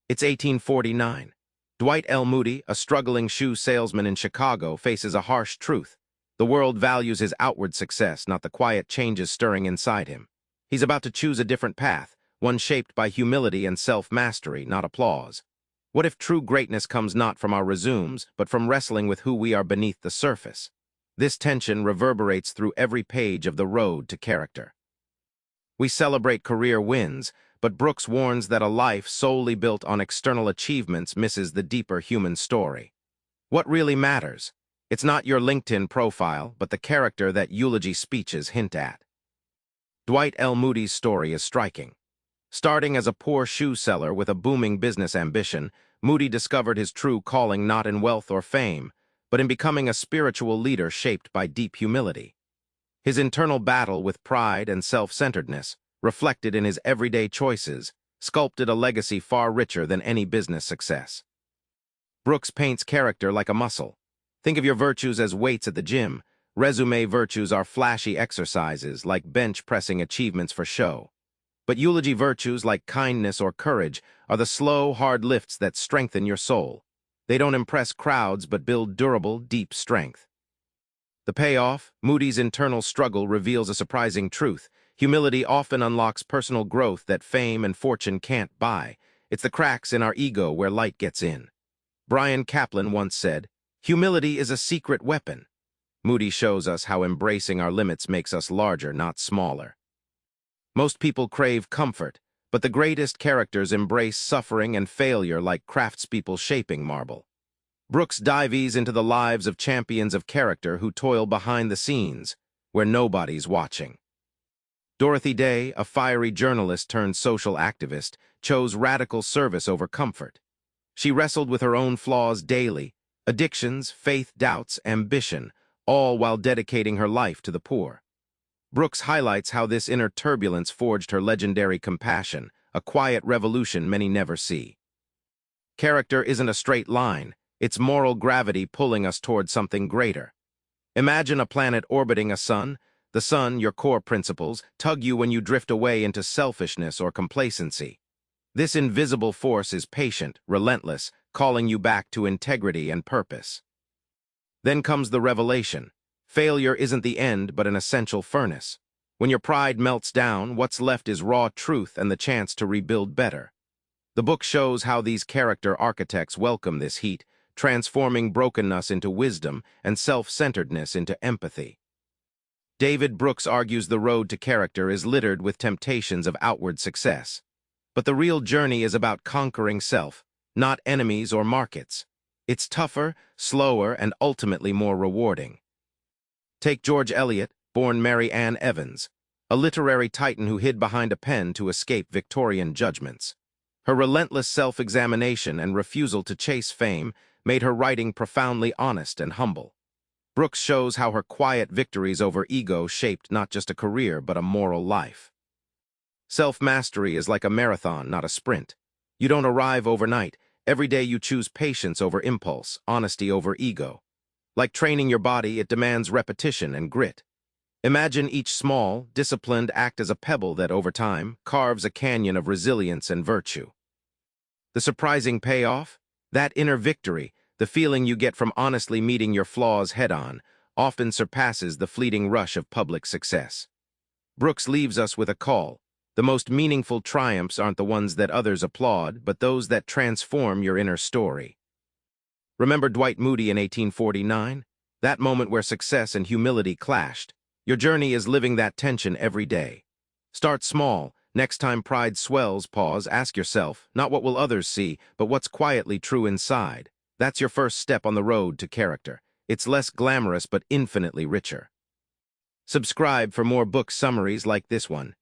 It's 1849. Dwight L. Moody, a struggling shoe salesman in Chicago, faces a harsh truth. The world values his outward success, not the quiet changes stirring inside him. He's about to choose a different path, one shaped by humility and self-mastery, not applause. What if true greatness comes not from our resumes, but from wrestling with who we are beneath the surface? This tension reverberates through every page of The Road to Character. We celebrate career wins, but Brooks warns that a life solely built on external achievements misses the deeper human story. What really matters? It's not your LinkedIn profile, but the character that eulogy speeches hint at. Dwight L. Moody's story is striking. Starting as a poor shoe seller with a booming business ambition, Moody discovered his true calling not in wealth or fame, but in becoming a spiritual leader shaped by deep humility. His internal battle with pride and self-centeredness, reflected in his everyday choices, sculpted a legacy far richer than any business success. Brooks paints character like a muscle. Think of your virtues as weights at the gym. Resume virtues are flashy exercises like bench-pressing achievements for show. But eulogy virtues like kindness or courage are the slow, hard lifts that strengthen your soul. They don't impress crowds but build durable, deep strength. The payoff, Moody's internal struggle, reveals a surprising truth. Humility often unlocks personal growth that fame and fortune can't buy. It's the cracks in our ego where light gets in. Brian Kaplan once said, "Humility is a secret weapon." Moody shows us how embracing our limits makes us larger, not smaller. Most people crave comfort, but the greatest characters embrace suffering and failure like craftspeople shaping marble. Brooks dives into the lives of champions of character who toil behind the scenes, where nobody's watching. Dorothy Day, a fiery journalist turned social activist, chose radical service over comfort. She wrestled with her own flaws daily, addictions, faith, doubts, ambition, all while dedicating her life to the poor. Brooks highlights how this inner turbulence forged her legendary compassion, a quiet revolution many never see. Character isn't a straight line, it's moral gravity pulling us toward something greater. Imagine a planet orbiting a sun. The sun, your core principles, tug you when you drift away into selfishness or complacency. This invisible force is patient, relentless, calling you back to integrity and purpose. Then comes the revelation. Failure isn't the end, but an essential furnace. When your pride melts down, what's left is raw truth and the chance to rebuild better. The book shows how these character architects welcome this heat, transforming brokenness into wisdom and self-centeredness into empathy. David Brooks argues the road to character is littered with temptations of outward success. But the real journey is about conquering self, not enemies or markets. It's tougher, slower, and ultimately more rewarding. Take George Eliot, born Mary Ann Evans, a literary titan who hid behind a pen to escape Victorian judgments. Her relentless self-examination and refusal to chase fame made her writing profoundly honest and humble. Brooks shows how her quiet victories over ego shaped not just a career but a moral life. Self-mastery is like a marathon, not a sprint. You don't arrive overnight. Every day you choose patience over impulse, honesty over ego. Like training your body, it demands repetition and grit. Imagine each small, disciplined act as a pebble that, over time, carves a canyon of resilience and virtue. The surprising payoff? That inner victory, the feeling you get from honestly meeting your flaws head-on, often surpasses the fleeting rush of public success. Brooks leaves us with a call. The most meaningful triumphs aren't the ones that others applaud, but those that transform your inner story. Remember Dwight Moody in 1849? That moment where success and humility clashed. Your journey is living that tension every day. Start small. Next time pride swells, pause, ask yourself, not what will others see, but what's quietly true inside. That's your first step on the road to character. It's less glamorous but infinitely richer. Subscribe for more book summaries like this one.